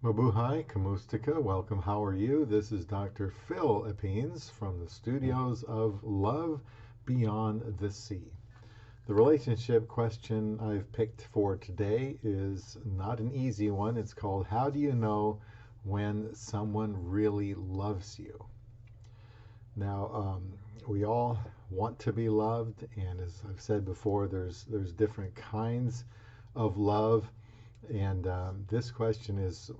Mabuhay, Kamustika, welcome. How are you? This is Dr. Phil Epines from the studios of Love Beyond the Sea. The relationship question I've picked for today is not an easy one. It's called, how do you know when someone really loves you? Now, we all want to be loved, and as I've said before, there's different kinds of love. And this question is,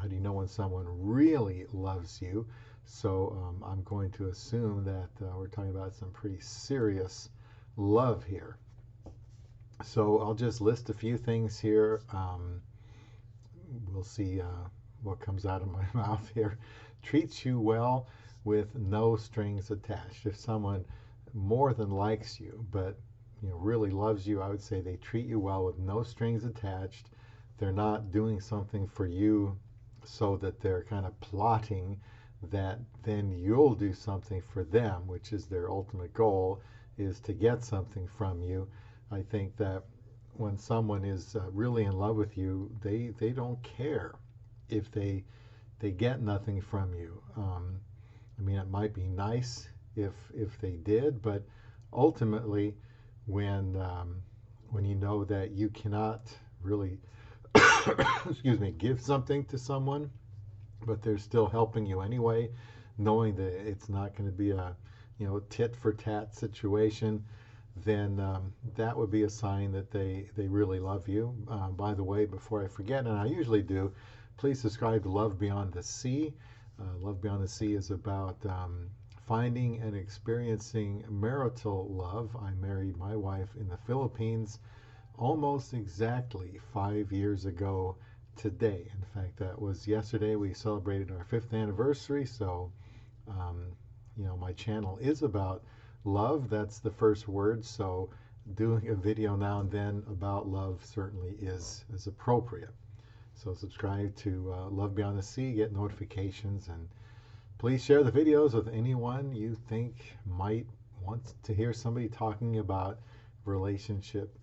how do you know when someone really loves you? So I'm going to assume that we're talking about some pretty serious love here. So I'll just list a few things here. We'll see what comes out of my mouth here. Treats you well with no strings attached. If someone more than likes you, but really loves you, I would say they treat you well with no strings attached. They're not doing something for you so that they're kind of plotting that then you'll do something for them, which is their ultimate goal, is to get something from you. I think that when someone is really in love with you, they don't care if they get nothing from you. I mean, it might be nice if they did, but ultimately, when you know that you cannot really excuse me, give something to someone, but they're still helping you anyway, knowing that it's not going to be a tit for tat situation, then that would be a sign that they really love you. By the way, before I forget, and I usually do, please subscribe to Love Beyond the Sea. Love Beyond the Sea is about finding and experiencing marital love. I married my wife in the Philippines almost exactly 5 years ago today. In fact, that was yesterday. We celebrated our 5th anniversary. So, my channel is about love. That's the first word. So, doing a video now and then about love certainly is appropriate. So, subscribe to Love Beyond the Sea, get notifications, and please share the videos with anyone you think might want to hear somebody talking about relationship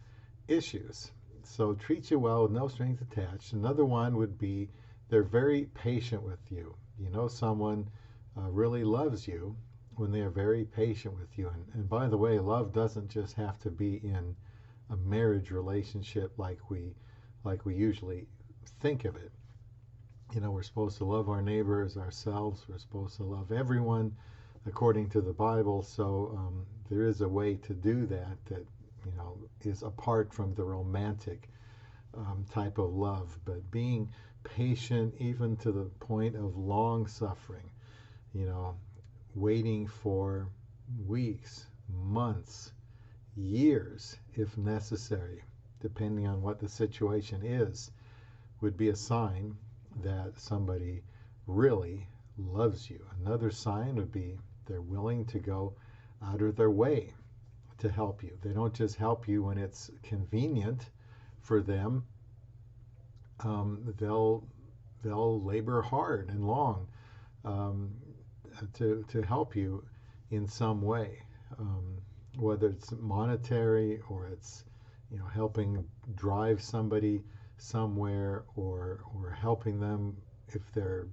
issues. So treat you well with no strings attached. Another one would be they're very patient with you. You know someone really loves you when they are very patient with you. And by the way, love doesn't just have to be in a marriage relationship like we usually think of it. We're supposed to love our neighbors ourselves. We're supposed to love everyone according to the Bible. So there is a way to do that is apart from the romantic type of love, but being patient even to the point of long suffering, waiting for weeks, months, years, if necessary, depending on what the situation is, would be a sign that somebody really loves you. Another sign would be they're willing to go out of their way to help you. They don't just help you when it's convenient for them. They'll labor hard and long to help you in some way, whether it's monetary or it's helping drive somebody somewhere or helping them if they're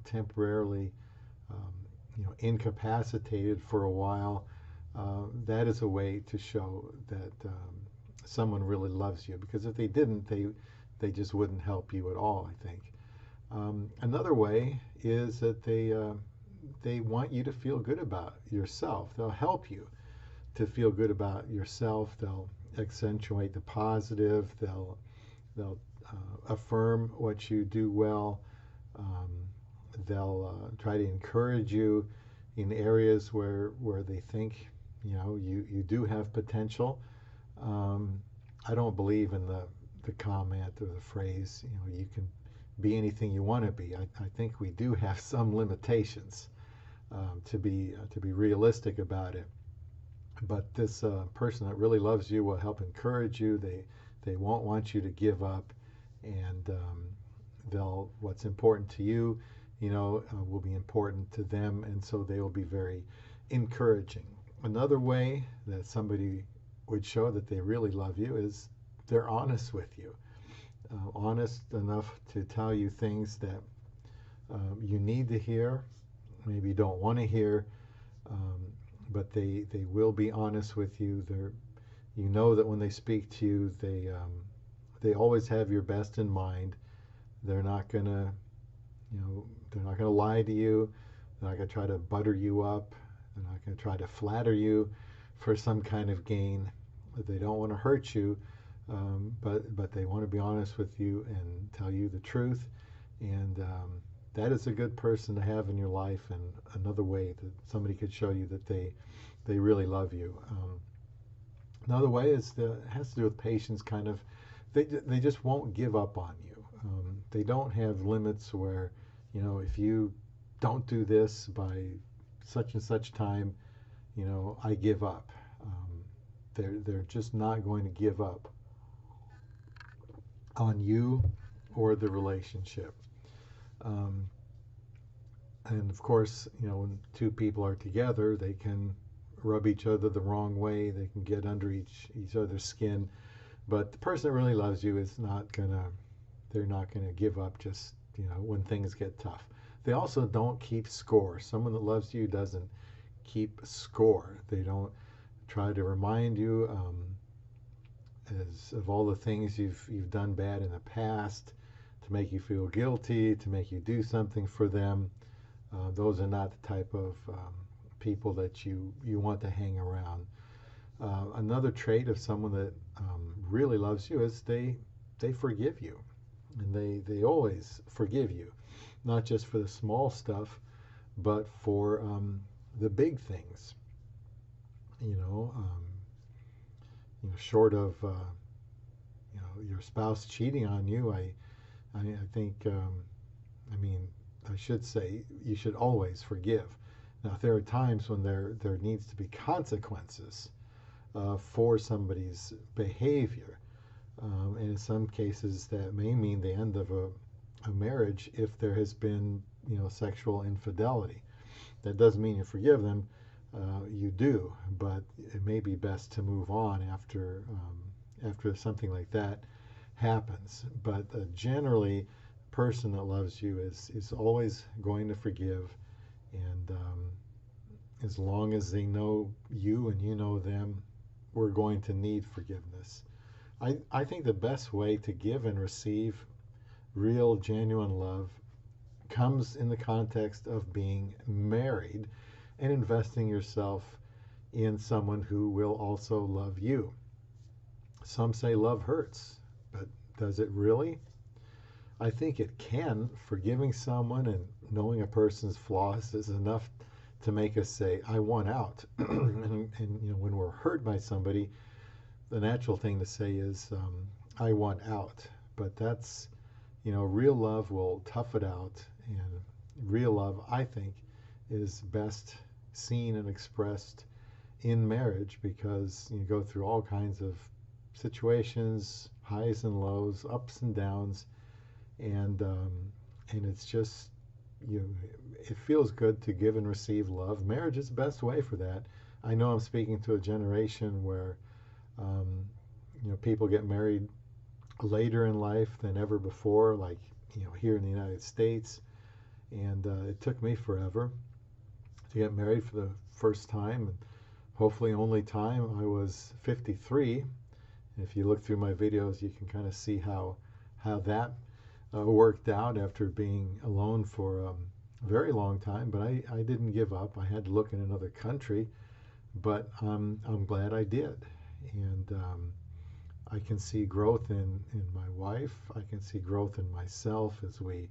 temporarily incapacitated for a while. That is a way to show that someone really loves you, because if they didn't, they just wouldn't help you at all, I think. Another way is that they want you to feel good about yourself. They'll help you to feel good about yourself. They'll accentuate the positive. They'll affirm what you do well. They'll try to encourage you in areas where they think you do have potential. I don't believe in the comment or the phrase you can be anything you want to be. I think we do have some limitations, to be realistic about it. But this person that really loves you will help encourage you. They won't want you to give up, and what's important to you will be important to them, and so they will be very encouraging. Another way that somebody would show that they really love you is they're honest with you. honest enough to tell you things that you need to hear, maybe you don't want to hear, um, but they will be honest with you. You know that when they speak to you, they always have your best in mind. They're not gonna, they're not gonna lie to you. They're not gonna try to butter you up. They're not gonna try to flatter you for some kind of gain. They don't want to hurt you, but they want to be honest with you and tell you the truth. And that is a good person to have in your life, and another way that somebody could show you that they really love you. Another way has to do with patience. Kind of, they just won't give up on you. They don't have limits where, if you don't do this by such and such time, I give up. They're just not going to give up on you or the relationship. Um, and of course, when two people are together, they can rub each other the wrong way. They can get under each other's skin. But the person that really loves you is they're not gonna give up just, when things get tough. They also don't keep score. Someone that loves you doesn't keep score. They don't try to remind you of all the things you've done bad in the past, to make you feel guilty, to make you do something for them. Those are not the type of people that you want to hang around. Another trait of someone that really loves you is they forgive you, and they always forgive you, not just for the small stuff, but for the big things. Short of your spouse cheating on you, I think I should say you should always forgive. Now, there are times when there needs to be consequences for somebody's behavior, and in some cases that may mean the end of a marriage if there has been sexual infidelity. That doesn't mean you forgive them. You do, but it may be best to move on after something like that happens. But generally, a person that loves you is always going to forgive, and as long as they know you and you know them, we're going to need forgiveness. I think the best way to give and receive real, genuine love comes in the context of being married and investing yourself in someone who will also love you. Some say love hurts, but does it really? I think it can. Forgiving someone and knowing a person's flaws is enough to make us say, I want out. and when we're hurt by somebody, the natural thing to say is, I want out. But that's, real love will tough it out. And real love, I think, is best seen and expressed in marriage, because you go through all kinds of situations, highs and lows, ups and downs, and it's just it feels good to give and receive love. Marriage is the best way for that. I know I'm speaking to a generation where people get married later in life than ever before, like here in the United States, and it took me forever to get married for the first time, and hopefully only time. I was 53. If you look through my videos, you can kind of see how that worked out after being alone for a very long time. But I didn't give up. I had to look in another country, but I'm glad I did. And I can see growth in my wife. I can see growth in myself as we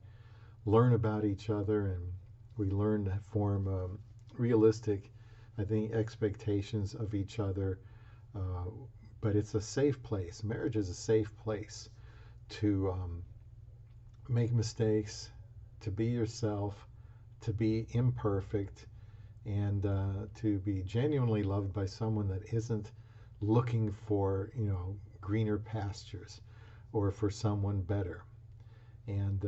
learn about each other, and we learn to form realistic, I think, expectations of each other. But it's a safe place. Marriage is a safe place to make mistakes, to be yourself, to be imperfect, and to be genuinely loved by someone that isn't looking for, greener pastures or for someone better. And,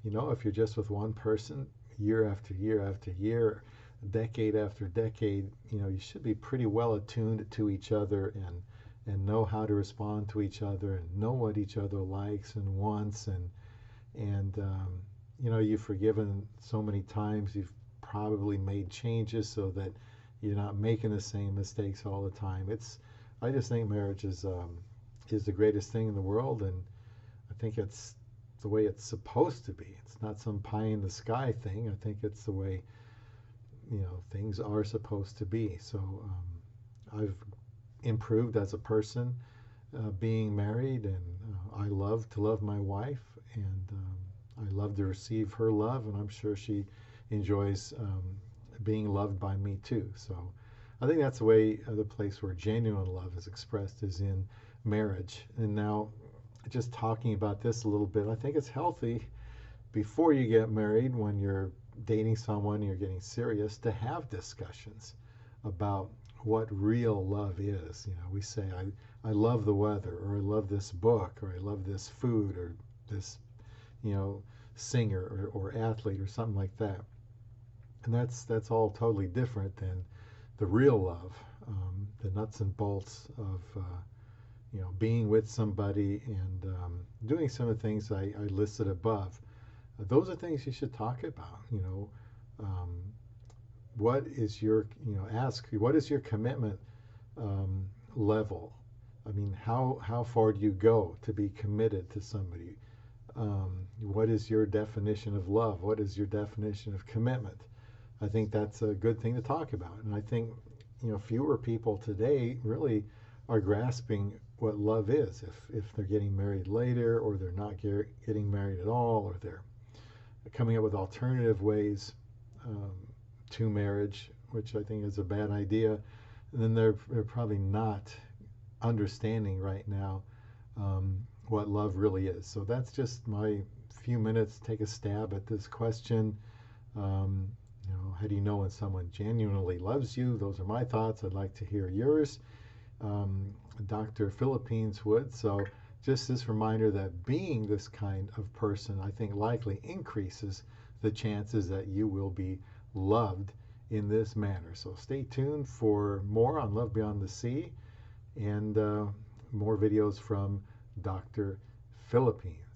if you're just with one person year after year after year, decade after decade, you should be pretty well attuned to each other and know how to respond to each other and know what each other likes and wants, and you know, you've forgiven so many times, you've probably made changes so that you're not making the same mistakes all the time. I just think marriage is the greatest thing in the world, and I think it's the way it's supposed to be. It's not some pie in the sky thing. I think it's the way, you know, things are supposed to be. So I've improved as a person being married, and I love to love my wife, and I love to receive her love, and I'm sure she enjoys being loved by me too. So I think that's the way, the place where genuine love is expressed is in marriage. And now, just talking about this a little bit, I think it's healthy before you get married, when you're dating someone, you're getting serious, to have discussions about what real love is. You know, we say, I love the weather, or I love this book, or I love this food, or this, you know, singer or athlete or something like that. And that's all totally different than the real love, the nuts and bolts of you know, being with somebody and doing some of the things I listed above. Those are things you should talk about. You know, what is your, you know, ask what is your commitment level? I mean, how far do you go to be committed to somebody? What is your definition of love? What is your definition of commitment? I think that's a good thing to talk about. And I think, you know, fewer people today really are grasping what love is. If they're getting married later, or they're not getting married at all, or they're coming up with alternative ways to marriage, which I think is a bad idea, then they're probably not understanding right now what love really is. So that's just my few minutes. Take a stab at this question. You know, how do you know when someone genuinely loves you? Those are my thoughts. I'd like to hear yours. Dr. Philippines would. So just this reminder that being this kind of person, I think, likely increases the chances that you will be loved in this manner. So stay tuned for more on Love Beyond the Sea, and more videos from Dr. Philippines.